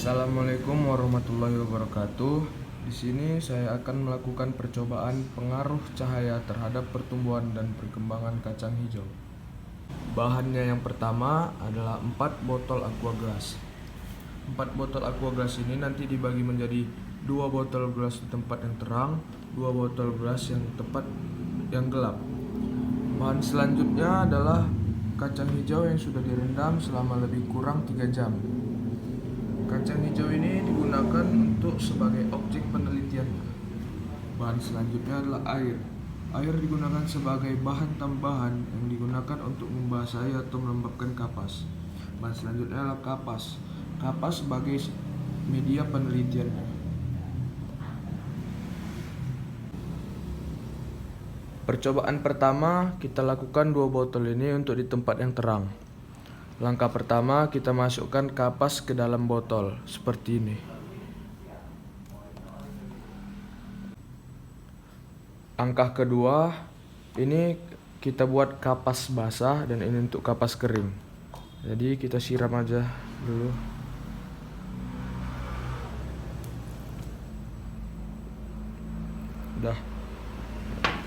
Assalamualaikum warahmatullahi wabarakatuh. Di sini saya akan melakukan percobaan pengaruh cahaya terhadap pertumbuhan dan perkembangan kacang hijau. Bahannya yang pertama adalah 4 botol aquaglass. 4 botol aquaglass ini nanti dibagi menjadi 2 botol gelas di tempat yang terang, 2 botol gelas yang tepat yang gelap. Bahan selanjutnya adalah kacang hijau yang sudah direndam selama lebih kurang 3 jam. Kacang hijau ini digunakan untuk sebagai objek penelitian. Bahan selanjutnya adalah air. Air digunakan sebagai bahan tambahan yang digunakan untuk membasahi atau melembabkan kapas. Bahan selanjutnya adalah kapas. Kapas sebagai media penelitiannya. Percobaan pertama kita lakukan 2 botol ini untuk di tempat yang terang. Langkah pertama, kita masukkan kapas ke dalam botol, seperti ini. Langkah kedua, ini kita buat kapas basah dan ini untuk kapas kering. Jadi kita siram aja dulu. Udah,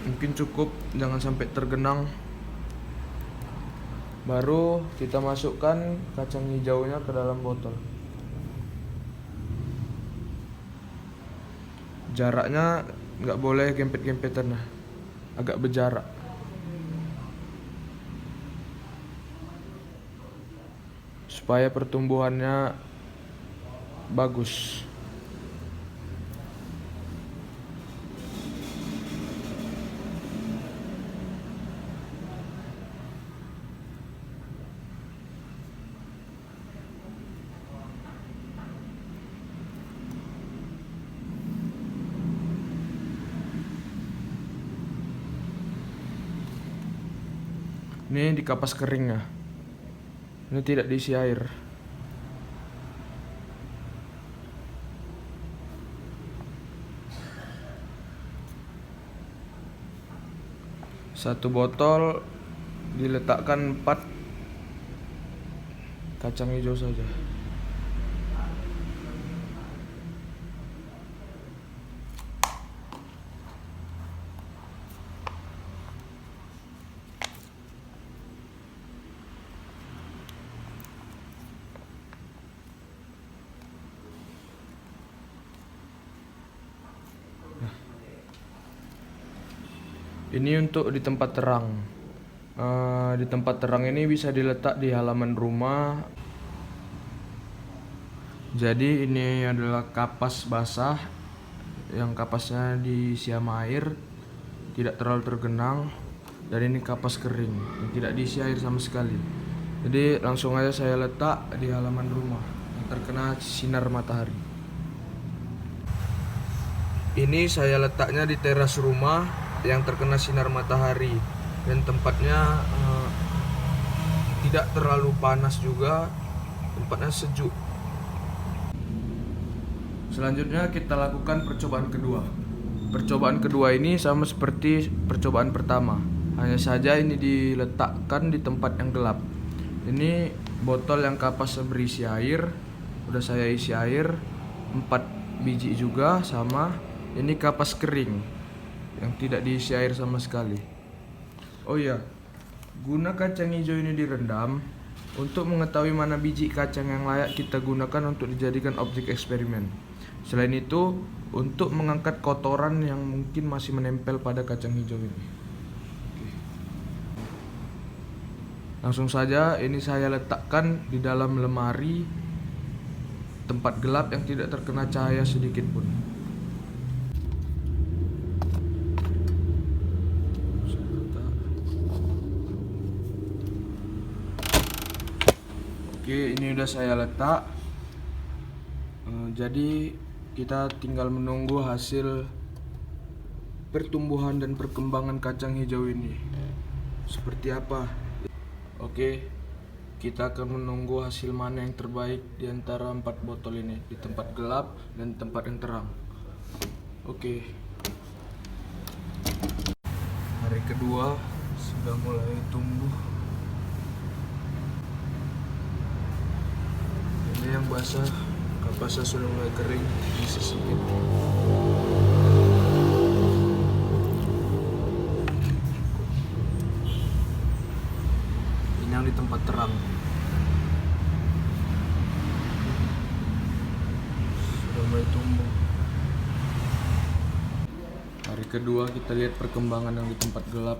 mungkin cukup, jangan sampai tergenang. Baru kita masukkan kacang hijaunya ke dalam botol. Jaraknya nggak boleh gempet-gempetan, agak berjarak. Supaya pertumbuhannya bagus. Ini di kapas keringnya. Ini tidak diisi air. Satu botol diletakkan 4 kacang hijau saja. Ini untuk di tempat terang. Di tempat terang ini bisa diletak di halaman rumah. Jadi ini adalah kapas basah yang kapasnya diisi sama air, tidak terlalu tergenang. Dan ini kapas kering yang tidak diisi air sama sekali. Jadi langsung aja saya letak di halaman rumah yang terkena sinar matahari. Ini saya letaknya di teras rumah yang terkena sinar matahari dan tempatnya tidak terlalu panas juga, tempatnya sejuk. Selanjutnya kita lakukan percobaan kedua. Percobaan kedua ini sama seperti percobaan pertama, hanya saja ini diletakkan di tempat yang gelap. Ini botol yang kapasnya berisi air, udah saya isi air 4 biji juga sama. Ini kapas kering yang tidak diisi air sama sekali. Oh iya, guna kacang hijau ini direndam untuk mengetahui mana biji kacang yang layak kita gunakan untuk dijadikan objek eksperimen. Selain itu, untuk mengangkat kotoran yang mungkin masih menempel pada kacang hijau ini. Oke. Langsung saja ini saya letakkan di dalam lemari tempat gelap yang tidak terkena cahaya sedikit pun. Oke, ini udah saya letak. Jadi kita tinggal menunggu hasil pertumbuhan dan perkembangan kacang hijau ini seperti apa. Oke, kita akan menunggu hasil mana yang terbaik di antara 4 botol ini, di tempat gelap dan tempat yang terang. Oke, hari kedua sudah mulai tumbuh. Ini yang basah Kapasnya sudah mulai kering, bisa sedikit. Ini yang di tempat terang. Sudah mulai tumbuh. Hari kedua kita lihat perkembangan yang di tempat gelap.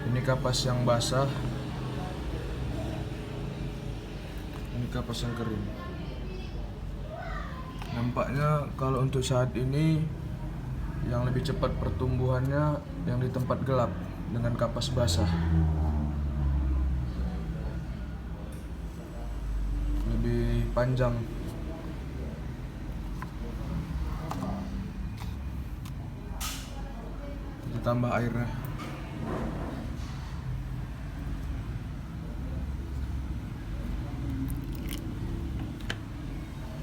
Ini kapas yang basah. Ini kapas yang kering. Nampaknya kalau untuk saat ini yang lebih cepat pertumbuhannya yang di tempat gelap dengan kapas basah. Lebih panjang. Kita tambah airnya.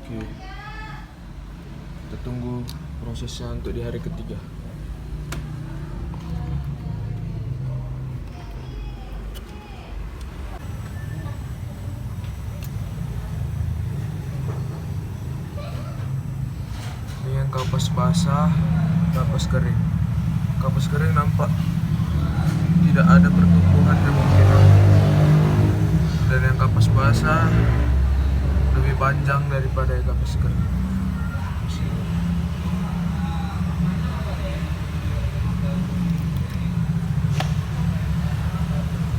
Oke. Kita tunggu prosesnya untuk di hari ketiga. Ini yang kapas basah, kapas kering. Kapas kering nampak tidak ada pertumbuhan kemungkinan. Dan yang kapas basah lebih panjang daripada yang kapas kering.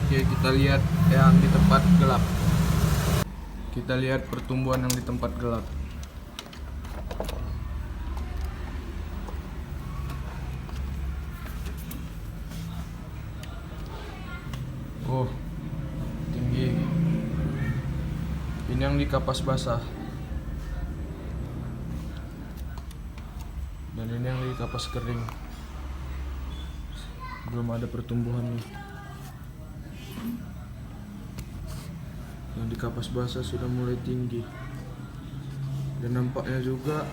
Oke, kita lihat yang di tempat gelap. Kita lihat pertumbuhan yang di tempat gelap. Oh, tinggi. Ini yang di kapas basah. Dan ini yang di kapas kering. Belum ada pertumbuhannya. Yang di kapas basah sudah mulai tinggi. Dan nampaknya juga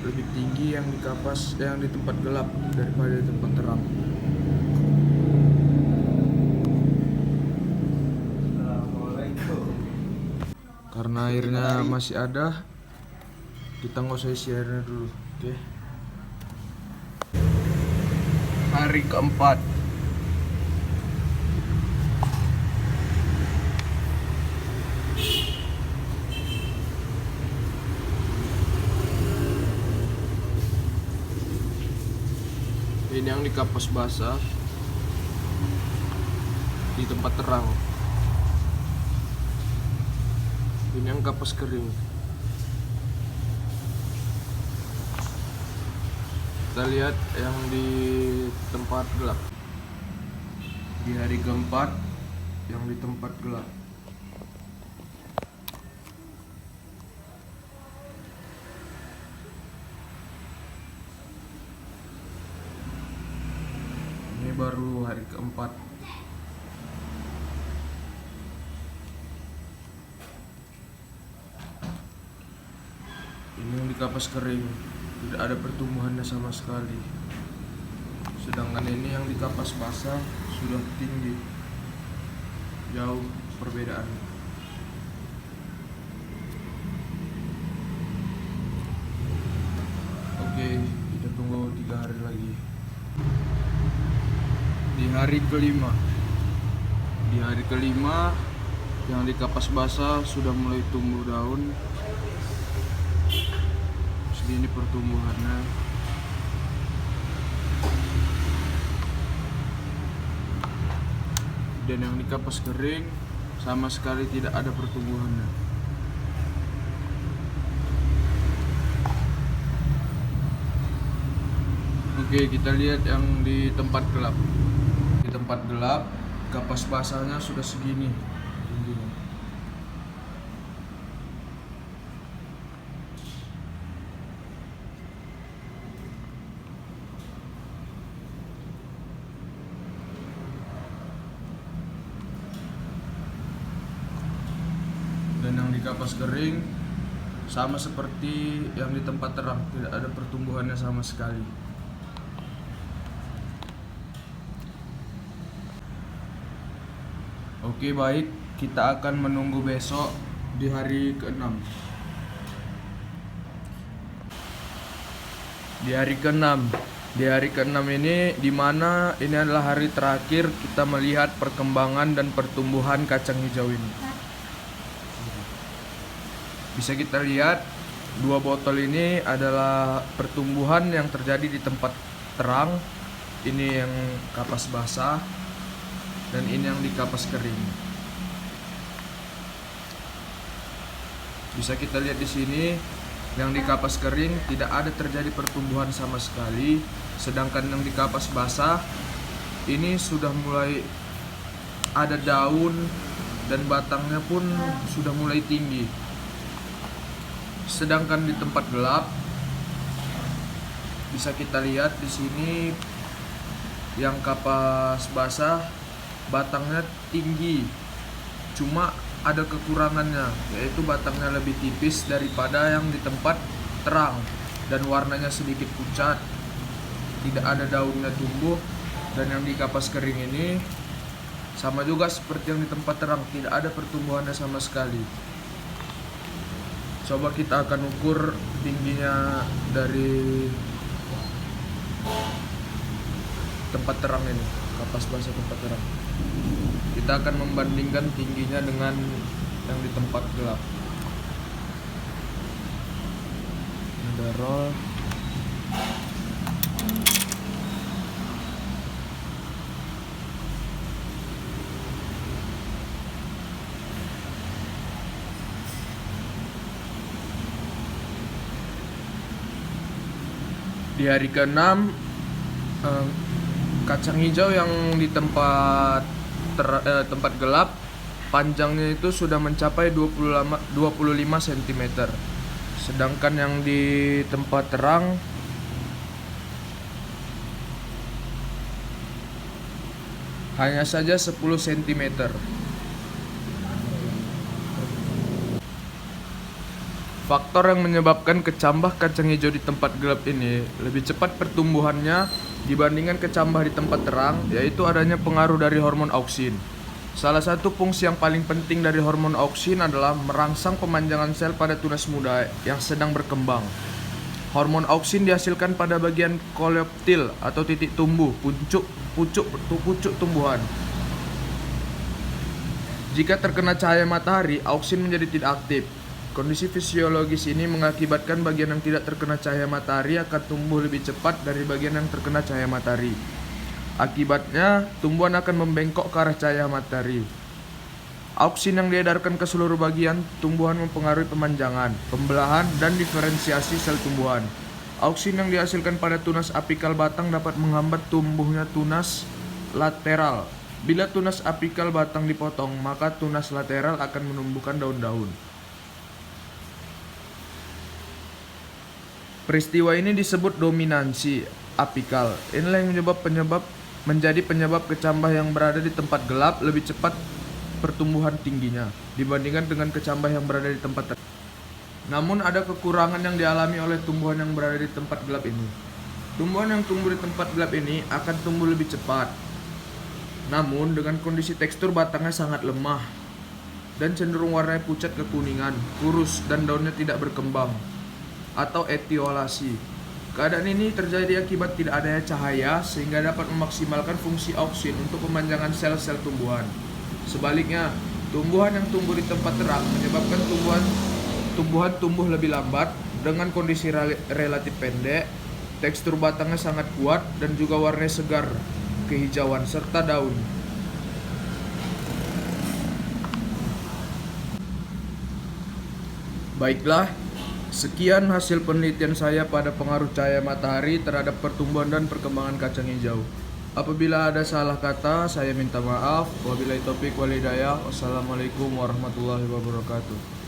lebih tinggi yang di kapas yang di tempat gelap daripada di tempat terang. Karena airnya masih ada, kita nggak usah isi airnya dulu. Oke. Hari keempat. Ini yang di kapas basah di tempat terang. Ini yang kapas kering. Kita lihat yang di tempat gelap. Di hari keempat yang di tempat gelap. Ini baru hari keempat. Ini yang di kapas kering, tidak ada pertumbuhannya sama sekali. Sedangkan ini yang di kapas basah sudah tinggi. Jauh perbedaan. Oke, kita tunggu 3 hari lagi. Di hari kelima. Di hari kelima yang di kapas basah sudah mulai tumbuh daun. Segini pertumbuhannya. Dan yang di kapas kering sama sekali tidak ada pertumbuhannya. Oke, kita lihat yang di tempat gelap. Di tempat gelap, kapas basahnya sudah segini tingginya. Dan yang di kapas kering sama seperti yang di tempat terang, tidak ada pertumbuhannya sama sekali. Oke, baik, kita akan menunggu besok di hari ke-6. Di hari ke-6 ini, di mana ini adalah hari terakhir kita melihat perkembangan dan pertumbuhan kacang hijau ini. Bisa kita lihat, 2 botol ini adalah pertumbuhan yang terjadi di tempat terang. Ini yang kapas basah dan ini yang di kapas kering. Bisa kita lihat di sini, yang di kapas kering tidak ada terjadi pertumbuhan sama sekali, sedangkan yang di kapas basah ini sudah mulai ada daun dan batangnya pun sudah mulai tinggi. Sedangkan di tempat gelap bisa kita lihat di sini, yang kapas basah batangnya tinggi, cuma ada kekurangannya, yaitu batangnya lebih tipis daripada yang di tempat terang dan warnanya sedikit pucat, tidak ada daunnya tumbuh. Dan yang di kapas kering ini sama juga seperti yang di tempat terang, tidak ada pertumbuhannya sama sekali. Coba kita akan ukur tingginya dari tempat terang ini, kapas basah tempat terang. Kita akan membandingkan tingginya dengan yang di tempat gelap. Ada roll. Di hari ke-6, kacang hijau yang di tempat gelap panjangnya itu sudah mencapai 25 cm. Sedangkan yang di tempat terang hanya saja 10 cm. Faktor yang menyebabkan kecambah kacang hijau di tempat gelap ini lebih cepat pertumbuhannya dibandingkan kecambah di tempat terang, yaitu adanya pengaruh dari hormon auksin. Salah satu fungsi yang paling penting dari hormon auksin adalah merangsang pemanjangan sel pada tunas muda yang sedang berkembang. Hormon auksin dihasilkan pada bagian koleoptil atau titik tumbuh, pucuk tumbuhan. Jika terkena cahaya matahari, auksin menjadi tidak aktif. Kondisi fisiologis ini mengakibatkan bagian yang tidak terkena cahaya matahari akan tumbuh lebih cepat dari bagian yang terkena cahaya matahari. Akibatnya, tumbuhan akan membengkok ke arah cahaya matahari. Auksin yang diedarkan ke seluruh bagian tumbuhan mempengaruhi pemanjangan, pembelahan, dan diferensiasi sel tumbuhan. Auksin yang dihasilkan pada tunas apikal batang dapat menghambat tumbuhnya tunas lateral. Bila tunas apikal batang dipotong, maka tunas lateral akan menumbuhkan daun-daun. Peristiwa ini disebut dominansi apikal. Inilah yang menjadi penyebab kecambah yang berada di tempat gelap lebih cepat pertumbuhan tingginya dibandingkan dengan kecambah yang berada di tempat terang. Namun ada kekurangan yang dialami oleh tumbuhan yang berada di tempat gelap ini. Tumbuhan yang tumbuh di tempat gelap ini akan tumbuh lebih cepat. Namun dengan kondisi tekstur batangnya sangat lemah dan cenderung warnanya pucat kekuningan, kurus, dan daunnya tidak berkembang atau etiolasi. Keadaan ini terjadi akibat tidak adanya cahaya sehingga dapat memaksimalkan fungsi auksin untuk pemanjangan sel-sel tumbuhan. Sebaliknya, tumbuhan yang tumbuh di tempat terang menyebabkan tumbuhan tumbuh lebih lambat dengan kondisi relatif pendek, tekstur batangnya sangat kuat, dan juga warnanya segar, kehijauan, serta daun. Baiklah, sekian hasil penelitian saya pada pengaruh cahaya matahari terhadap pertumbuhan dan perkembangan kacang hijau. Apabila ada salah kata, saya minta maaf. Wabillahi taufiq wal hidayah. Wassalamualaikum warahmatullahi wabarakatuh.